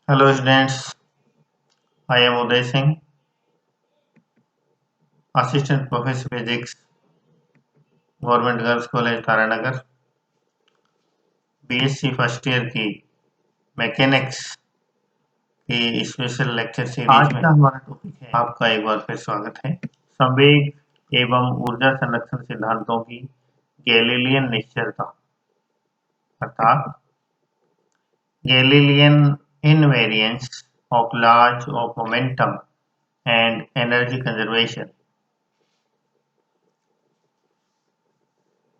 Hello students, I am Uday Singh, Assistant Professor Physics, Government Girls College Taranagar, BSc first year की mechanics की special lecture series आज में का हमारा topic है आपका एक बार फिर स्वागत है। संवेग एवं ऊर्जा संरक्षण सिद्धांतों की गैलीलियन निश्चलता अर्थात Galilean invariance of large of momentum and energy conservation.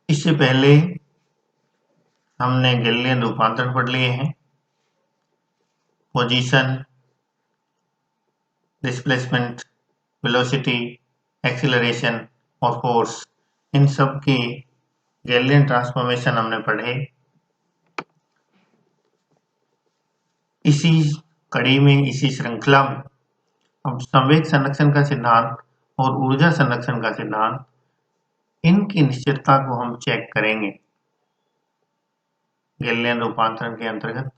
इससे पहले हमने गैलीलियन रूपांतरण पढ़ लिए हैं। पोजीशन, डिस्प्लेसमेंट, वेलोसिटी, एक्सीलरेशन और फोर्स, इन सब की गैलीलियन ट्रांसफॉर्मेशन हमने पढ़े। इसी कड़ी में, इसी श्रृंखला में हम संवेग संरक्षण का सिद्धांत और ऊर्जा संरक्षण का सिद्धांत, इनकी निश्चितता को हम चेक करेंगे गैलीलियन रूपांतरण के अंतर्गत।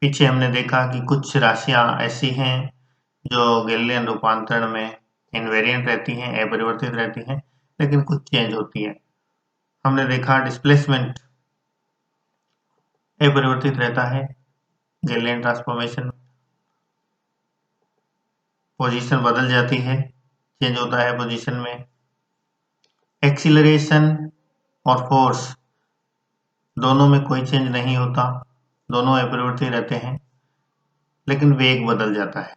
पीछे हमने देखा कि कुछ राशियां ऐसी हैं जो गैलीलियन रूपांतरण में इनवेरिएंट रहती हैं, अपरिवर्तित रहती हैं, लेकिन कुछ चेंज होती हैं। हमने देखा डिस्प्लेसमेंट अपरिवर्तित रहता है गैलीलियन ट्रांसफॉर्मेशन में, पोजीशन बदल जाती है, चेंज होता है पोजीशन में। एक्सीलरेशन और फोर्स दोनों में कोई चेंज नहीं होता, दोनों अपरिवर्तित रहते हैं, लेकिन वेग बदल जाता है।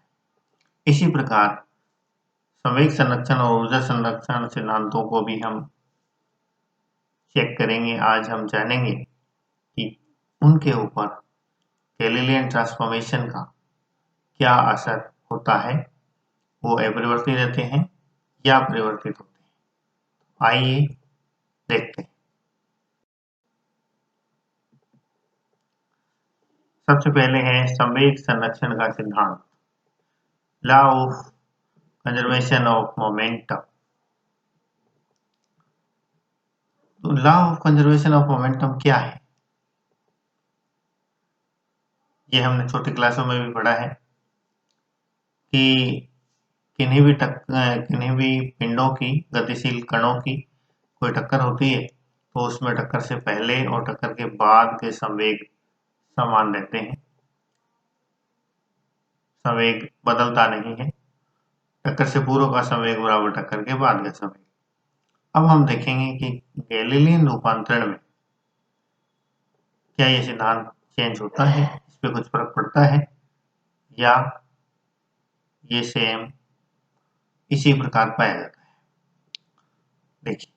इसी प्रकार संवेग संरक्षण और ऊर्जा संरक्षण सिद्धांतों को भी हम चेक करेंगे। आज हम जानेंगे कि उनके ऊपर गैलीलियन ट्रांसफॉर्मेशन का क्या असर होता है, वो अपरिवर्तित रहते हैं या परिवर्तित होते हैं। आइए देखते हैं। सबसे पहले है संवेग संरक्षण का सिद्धांत, law of conservation of momentum. तो law of conservation of momentum क्या है, ये हमने छोटी क्लासों में भी पढ़ा है कि किन्हीं भी पिंडों की, गतिशील कणों की कोई टक्कर होती है तो उसमें टक्कर से पहले और टक्कर के बाद के संवेग समान रहते हैं, संवेग बदलता नहीं है। टक्कर से पूर्व का संवेग बराबर टक्कर के बाद का संवेग। अब हम देखेंगे कि गैलीलियन रूपांतरण में क्या ये सिद्धांत चेंज होता है, इस पे कुछ फर्क पड़ता है, या ये सेम इसी प्रकार पाया जाता है। देखिए,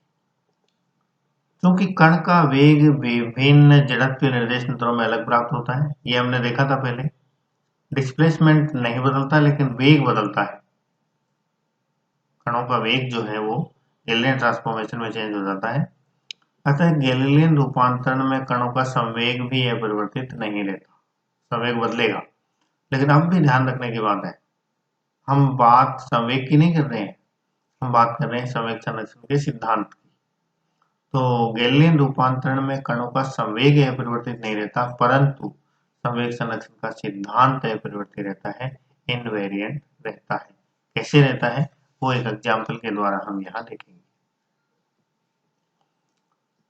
क्योंकि कण का वेग विभिन्न जड़त्वीय निर्देश तंत्रों में अलग प्राप्त होता है, ये हमने देखा था पहले। डिस्प्लेसमेंट नहीं बदलता, लेकिन वेग बदलता है। कणों का वेग जो है वो गैलीलियन ट्रांसफॉर्मेशन में चेंज हो जाता है। अतः गैलीलियन रूपांतरण में कणों का संवेग भी अपरिवर्तित नहीं रहता, संवेग बदलेगा। लेकिन अब भी ध्यान रखने की बात है, हम बात संवेग की नहीं कर रहे हैं, हम बात कर रहे हैं संवेग संरक्षण के सिद्धांत की। तो गैलीलियन रूपांतरण में कणों का संवेग अपरिवर्तित नहीं रहता, परंतु संवेग संरक्षण का सिद्धांत अपरिवर्तित रहता है, इनवेरिएंट रहता है। कैसे रहता है वो एक एग्जाम्पल के द्वारा हम यहाँ देखेंगे।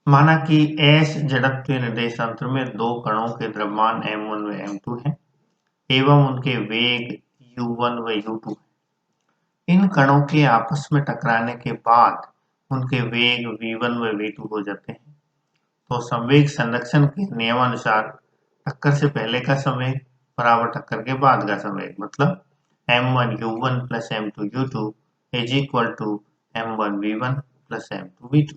माना कि S जड़त्वीय निर्देश तंत्र में दो कणों के द्रव्यमान m1 व m2 हैं एवं उनके वेग u1 व u2 है। इन कणों के आपस में टकराने के बाद उनके वेग v1 व v2 हो जाते हैं। तो संवेग संरक्षण के नियमानुसार टक्कर से पहले का संवेग बराबर टक्कर के बाद का संवेग, मतलब m1 u1 plus m2 u2 is equal to m1 v1 plus m2 v2।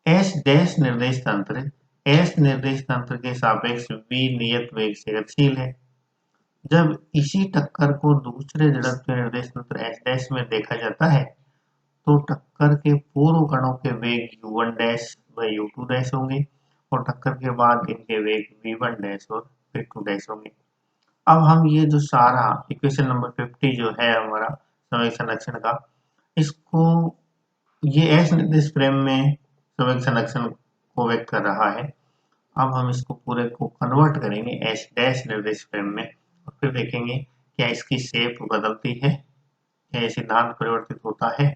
S dash निर्देश तंत्र S निर्देश तंत्र के सापेक्ष v नियत वेग से गतिशील है। जब इसी टक्कर को दूसरे जड़त्वीय निर्देश तंत्र S डैश में देखा जाता है तो टक्कर के पूर्व कणों के वेग u1 डैश व u2 डैश होंगे और टक्कर के बाद इनके वेग v1 डैश और v2 डैश होंगे। अब हम ये जो सारा इक्वेशन नंबर 50 जो है हमारा संवेग संरक्षण का, इसको ये S निर्देश फ्रेम में संवेग संरक्षण को व्यक्त कर रहा है। अब हम इसको पूरे को कन्वर्ट करेंगे एच डैश निर्देश फ्रेम में और फिर देखेंगे क्या इसकी शेप बदलती है, क्या ये सिद्धांत परिवर्तित होता है।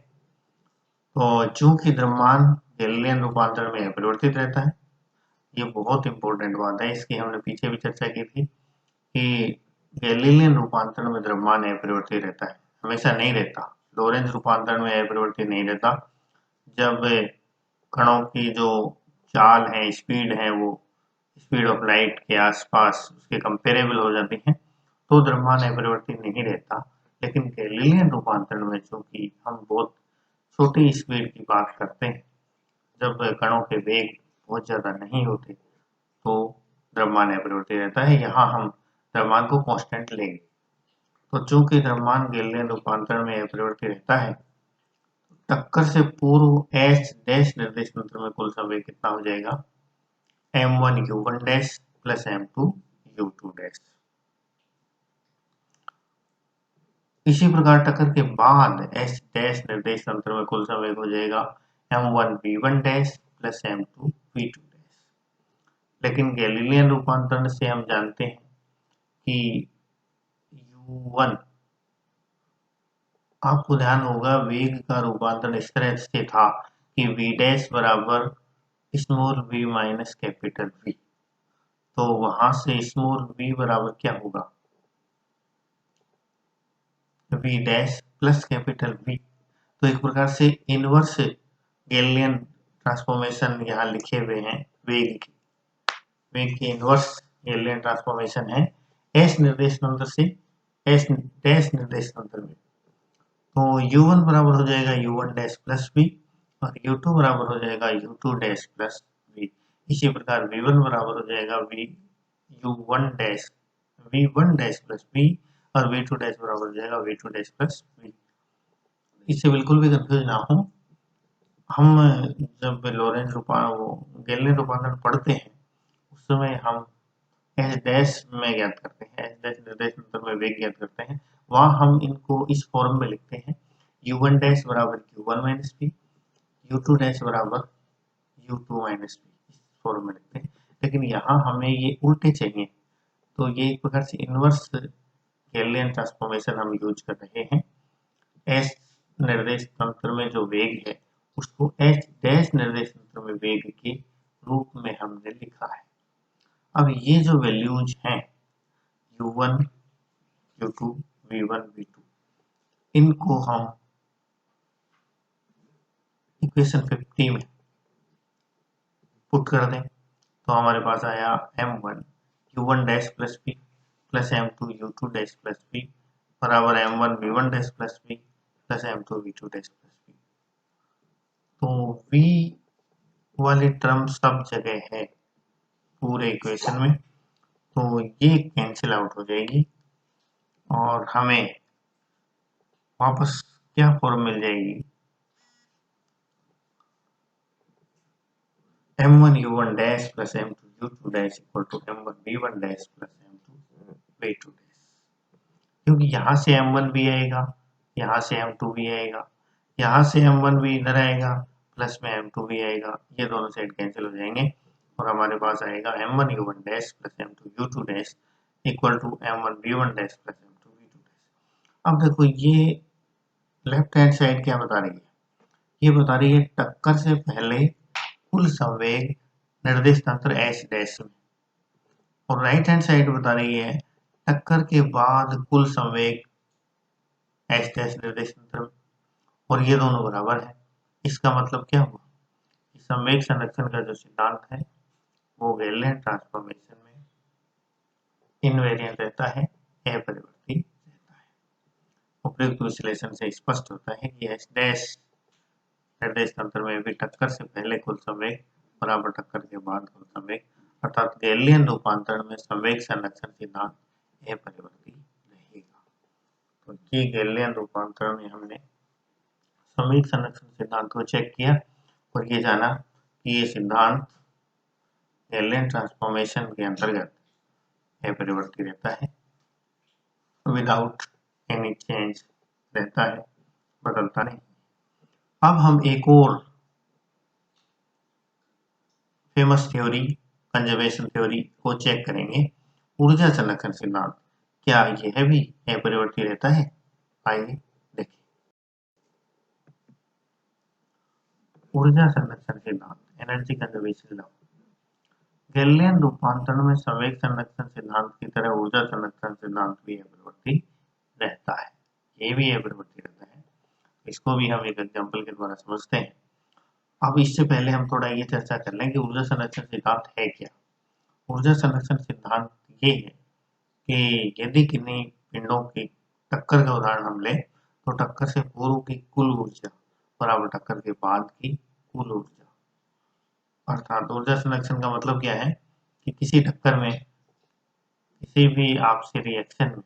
तो चूंकि द्रव्यमान गैलीलियन रूपांतरण में अपरिवर्तित रहता है, ये बहुत इंपॉर्टेंट बात है, इसकी हमने पीछे भी चर्चा की थी कि गैलीलियन रूपांतरण में द्रव्यमान अपरिवर्तित रहता है, हमेशा नहीं रहता। लोरेंज रूपांतरण में अपरिवर्तित नहीं रहता। जब कणों की जो चाल है, स्पीड है, वो स्पीड ऑफ लाइट के आसपास उसके कंपेरेबल हो जाती है तो द्रव्यमान अपरिवर्तित नहीं रहता। लेकिन गैलीलियन रूपांतरण में चूंकि हम बहुत छोटी स्पीड की बात करते हैं, जब कणों के वेग बहुत ज्यादा नहीं होते तो द्रव्यमान अपरिवर्तित रहता है। यहाँ हम द्रव्यमान को कांस्टेंट लेंगे। तो चूंकि द्रव्यमान गैलीलियन रूपांतरण में अपरिवर्तित रहता है, टक्कर से पूर्व एच डैश निर्देश तंत्र में कुल संवेग कितना हो जाएगा, m1 u1 dash plus m2 u2 dash. इसी प्रकार टक्कर के बाद एच डैश निर्देश तंत्र में कुल संवेग हो जाएगा m1 v1 dash plus m2 v2 dash. लेकिन गैलीलियन रूपांतरण से हम जानते हैं कि u1, आपको ध्यान होगा वेग का रूपांतरण इस तरह से था कि v डैश बराबर small v minus capital V। तो वहां से स्मॉल v बराबर क्या होगा, v dash plus capital V। तो एक प्रकार से इनवर्स गैलीलियन ट्रांसफॉर्मेशन यहाँ लिखे हुए हैं। वेग के इनवर्स गैलीलियन ट्रांसफॉर्मेशन है एस निर्देश तंत्र से एस डैश निर्देश तंत्र में। तो u1 बराबर हो जाएगा u1 डैश प्लस v और u2 बराबर हो जाएगा u2 डैश प्लस v। इसी प्रकार v1 बराबर हो जाएगा u1 dash v1 dash plus v और v2 डैश बराबर हो जाएगा v2 डैश प्लस v। इससे बिल्कुल भी कंफ्यूज ना हो, हम जब लोरेंज गैलीलियन रूपांतरण पढ़ते हैं उस समय हम एच डैश में ज्ञात करते हैं, एच डैश निर्देश तंत्र में वेग ज्ञात करते हैं। वहां हम इनको इस फॉर्म में लिखते हैं u1 डैश बराबर q1 minus p, u2 dash बराबर u2 माइनस p, इस फॉर्म में लिखते हैं। लेकिन यहाँ हमें ये उल्टे चाहिए, तो ये एक प्रकार से इनवर्स गैलीलियन ट्रांसफॉर्मेशन हम यूज कर रहे हैं। एच निर्देश तंत्र में जो वेग है उसको एच डैश निर्देश तंत्र में वेग के रूप में हमने लिखा है। अब ये जो वैल्यूज हैं u1, u2, v1, v2, इनको हम इक्वेशन 50 में पुट कर दें तो हमारे पास आया m1 u1 dash plus p plus m2 u2 dash plus p बराबर m1 v1 dash plus p plus m2 v2 dash plus p। तो v वाली टर्म सब जगह है पूरे इक्वेशन में, तो ये कैंसिल आउट हो जाएगी और हमें वापस क्या फॉर्म मिल जाएगी, m1 u1 dash plus m2 u2 dash equal to m1 v1 dash plus m2 v2 dash. क्योंकि यहाँ से m1 भी आएगा, यहाँ से m2 भी आएगा, यहाँ से m1 भी इधर आएगा, प्लस में m2 भी आएगा, ये दोनों साइड कैंसिल हो जाएंगे और हमारे पास आएगा m1 u1 dash plus m2 u2 dash equal to m1 v1 dash plus m2 v2 dash. अब देखो ये लेफ्ट हैंड साइड क्या बता रही है, ये बता रही है टक्कर से पहले कुल संवेग निर्देश तंत्र एच डैश में, और राइट हैंड साइड बता रही है टक्कर के बाद कुल संवेग एच डैश निर्देश तंत्र में, और ये दोनों बराबर है। इसका मतलब क्या हुआ, संवेग संरक्षण का जो सिद्धांत है वो गैलीलियन ट्रांसफॉर्मेशन में इनवेरिएंट रहता है, अपरिवर्तित रहता है। उपयुक्त विश्लेषण से स्पष्ट होता है कि एच डैश निर्देश तंत्र में भी टक्कर से पहले कुल संवेग बराबर टक्कर के बाद कुल संवेग, अर्थात गैलीलियन रूपांतरण में संवेग संरक्षण सिद्धांत अपरिवर्तित रहेगा। तो ये गैलीलियन रूपांतरण में हमने संवेग संरक्षण सिद्धांत को चेक किया और ये जाना कि ये सिद्धांत गैलीलियन ट्रांसफॉर्मेशन के अंतर्गत अपरिवर्तित रहता है, विदाउट एनी चेंज रहता है, बदलता नहीं। अब हम एक और फेमस थ्योरी कंजर्वेशन थ्योरी को चेक करेंगे। ऊर्जा संरक्षण सिद्धांत क्या यह भी अपरिवर्ती रहता है? आइए देखें। ऊर्जा संरक्षण सिद्धांत, एनर्जी कंजर्वेशन लॉ। गैलिलियन रूपांतरण में संवेग संरक्षण सिद्धांत की तरह ऊर्जा संरक्षण सिद्धांत भी अपरिवर्ती रहता है। ये भी अपरिवर्ती रहता है। इसको भी हम एक एग्जाम्पल के द्वारा समझते हैं। अब इससे पहले हम थोड़ा ये चर्चा कर लें कि ऊर्जा संरक्षण सिद्धांत है क्या। ऊर्जा संरक्षण सिद्धांत ये है कि यदि किन्हीं पिंडों की टक्कर का उदाहरण हम लें तो टक्कर से पूर्व की कुल ऊर्जा बराबर टक्कर के बाद की कुल ऊर्जा। अर्थात ऊर्जा संरक्षण का मतलब क्या है कि किसी टक्कर में, किसी भी आपसी रिएक्शन में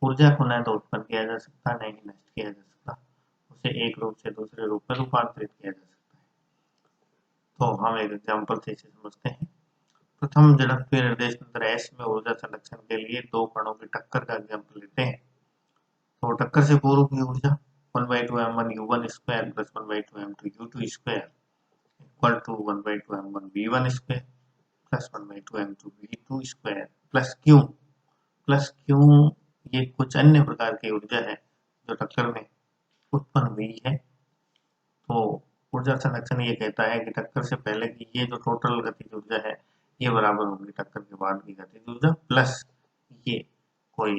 ऊर्जा को न तो उत्पन्न किया जा सकता, न ही नष्ट किया जा सकता, उसे एक रूप से दूसरे रूप में रूपांतरित किया जा सकता है। तो हम एक एग्जाम्पल से इसे समझते हैं। प्रथम जड़त्वीय निर्देश तंत्र S में ऊर्जा संरक्षण के लिए दो कणों की टक्कर का एग्जाम्पल लेते हैं। तो टक्कर से पूर्व की ऊर्जा 1/2 m1 u1 square plus 1/2 m2 u2 square equal to 1/2 m1 v1 square plus 1/2 m2 v2 square plus Q ये कुछ अन्य प्रकार की ऊर्जा है जो टक्कर में उत्पन्न हुई है। तो ऊर्जा संरक्षण ये कहता है कि टक्कर से पहले की ये जो टोटल गतिज ऊर्जा है ये बराबर होगी टक्कर के बाद की गतिज ऊर्जा प्लस ये कोई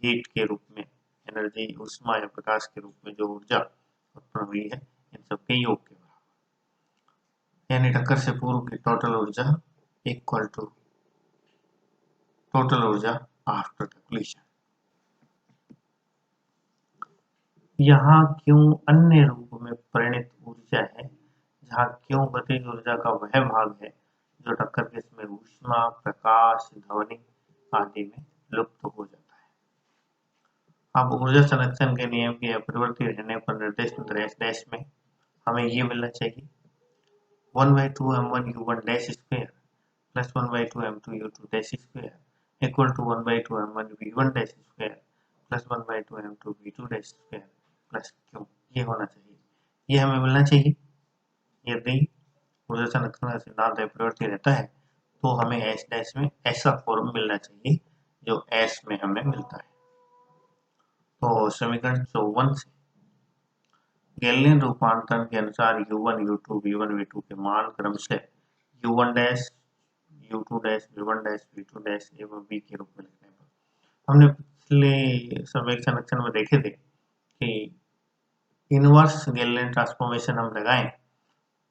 हीट के रूप में, एनर्जी, ऊष्मा या प्रकाश के रूप में जो ऊर्जा उत्पन्न हुई है इन सबके योग के बराबर। यानी टक्कर से पूर्व की टोटल ऊर्जा इक्वल टू टोटल ऊर्जा आफ्टर कंप्लीशन। यहाँ क्यों अन्य रूप में परिणित ऊर्जा है, जहाँ क्यों गतिज ऊर्जा का वह भाग है जो टक्कर के समय ऊष्मा, प्रकाश, ध्वनि आदि में लुप्त हो जाता है। अब ऊर्जा संरक्षण के नियम के अपरिवर्ती रहने पर निर्देश तंत्र S' में हमें ये मिलना चाहिए 1/2 m1 u1 dash square plus 1/2 m2 u2 dash square equal to 1/2 m1 v1 dash square plus 1/2 m2 v2 dash square plus Q. ये होना चाहिए, ये हमें मिलना चाहिए। यदि ऊर्जा संरक्षण का सिद्धांत अपरिवर्ती रहता है तो हमें S' में ऐसा फॉर्म मिलना चाहिए जो S में हमें मिलता है। तो समीकरण 54 से गैलिलियन रूपांतरण के अनुसार u1, u2, v1, v2 के मान क्रमशः u1 dash, u2 dash, v1 dash, v2 dash एवं v के रूप में लिखने पर हमने पिछले संवेग संरक्षण में देखे थे कि इनवर्स गैलिलियन ट्रांसफॉर्मेशन हम लगाएं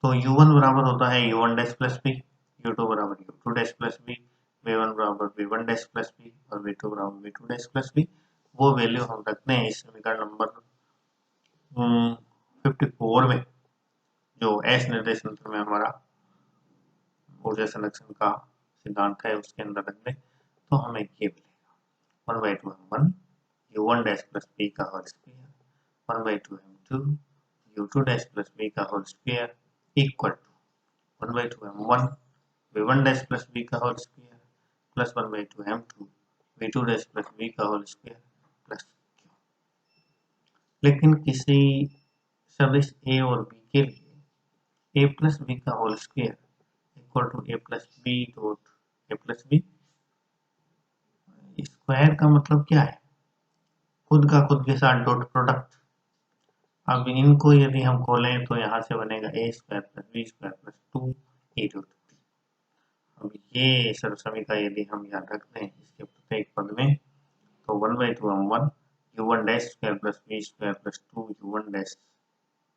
तो u1 बराबर होता है u1 dash plus b, u2 बराबर u2 dash plus b, v1 बराबर v1 डैश प्लस b और v2 बराबर v2 डैश प्लस b। वो वैल्यू हम रखते हैं इस समीकरण नंबर 54 में, जो S निर्देश तंत्र में हमारा ऊर्जा संरक्षण का सिद्धांत है उसके अंदर रख दें तो हमें ये मिलेगा 1/2 m1 u1 dash plus b का whole square 1/2 m2 u2 dash plus b का whole square equal to 1/2 m1 v1 dash plus b का whole square plus 1/2 m2 v2 dash plus b का होल स्क्वायर प्लस q। लेकिन किसी सदिश a और b के लिए a प्लस b का whole square equal to a plus b dot a plus b। Square का मतलब क्या है? खुद का खुद के साथ डॉट प्रोडक्ट। अब इनको यदि हम खोलें तो यहाँ से बनेगा a square plus b square plus 2a dot b। अब ये सर्व समीकरण यदि हम यहाँ रख दें इसके प्रत्येक पद में तो 1/2 m1 u1 dash square plus b square plus 2 u1 dash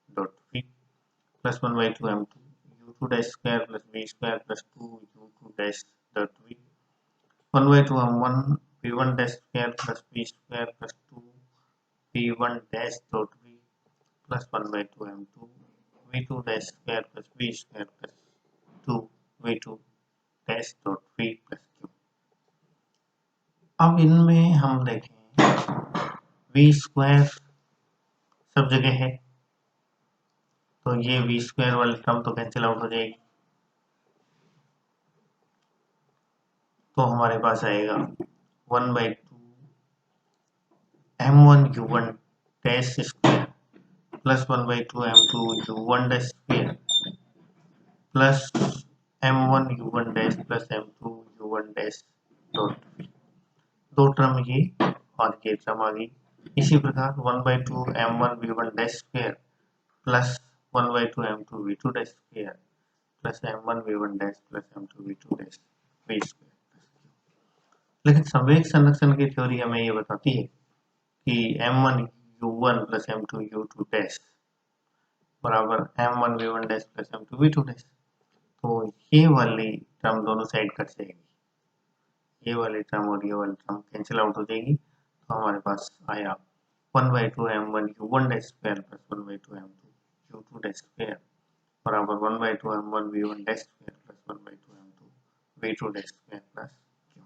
dot b plus 1/2 m2 u2 dash square plus b square plus 2 u2 dash dot b 1/2 m1 v1 dash square plus b square plus 2 v1 dash dot b plus 1/2 m2 v2 dash square plus b square plus 2 v2 dash dot b plus q। अब इनमें हम देखें v square सब जगह है तो ये v square वाली टर्म तो कैंसिल आउट हो जाएगी, तो हमारे पास आएगा 1/2 m1 u1 dash square plus 1/2 m2 u1 dash square plus m1 u1 dash plus m2 u1 dash dot दो टर्म ये और ये टर्म आ गई। इसी प्रकार 1/2 m1 v1 dash square plus 1/2 m2 v2 dash square plus m1 v1 dash plus m2 v2 dash v square. लेकिन संवेग संरक्षण की थ्योरी हमें ये बताती है कि m1 u1 plus m2 u2 dash बराबर m1 v1 dash plus m2 v2 dash. तो ये वाली टर्म दोनों साइड कट जाएगी, ये वाली टर्म और ये वाली टर्म कैंसिल आउट हो जाएगी। तो हमारे पास आया 1/2 m1 u1 dash square plus 1/2 m2 u2 dash square बराबर 1/2 m1 v1 dash square plus 1/2 m2 v2 dash square plus q।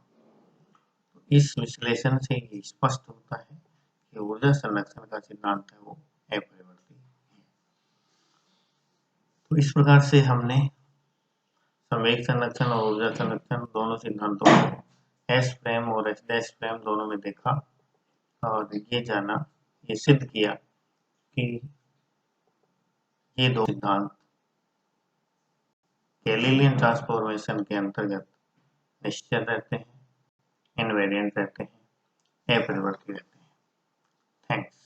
तो इस विश्लेषण से ये स्पष्ट होता है कि ऊर्जा संरक्षण का सिद्धांत है वो अपरिवर्ती है। तो इस प्रकार से हमने संवेग संरक्षण और ऊर्जा संरक्षण दोनों सिद्धांतों को एस फ्रेम और एस डैश फ्रेम दोनों में देखा और ये जाना, ये सिद्ध किया कि ये दो सिद्धांत गैलीलियन ट्रांसफॉर्मेशन के अंतर्गत निश्चल रहते हैं, इनवेरिएंट रहते हैं, अपरिवर्ती रहते हैं। थैंक्स।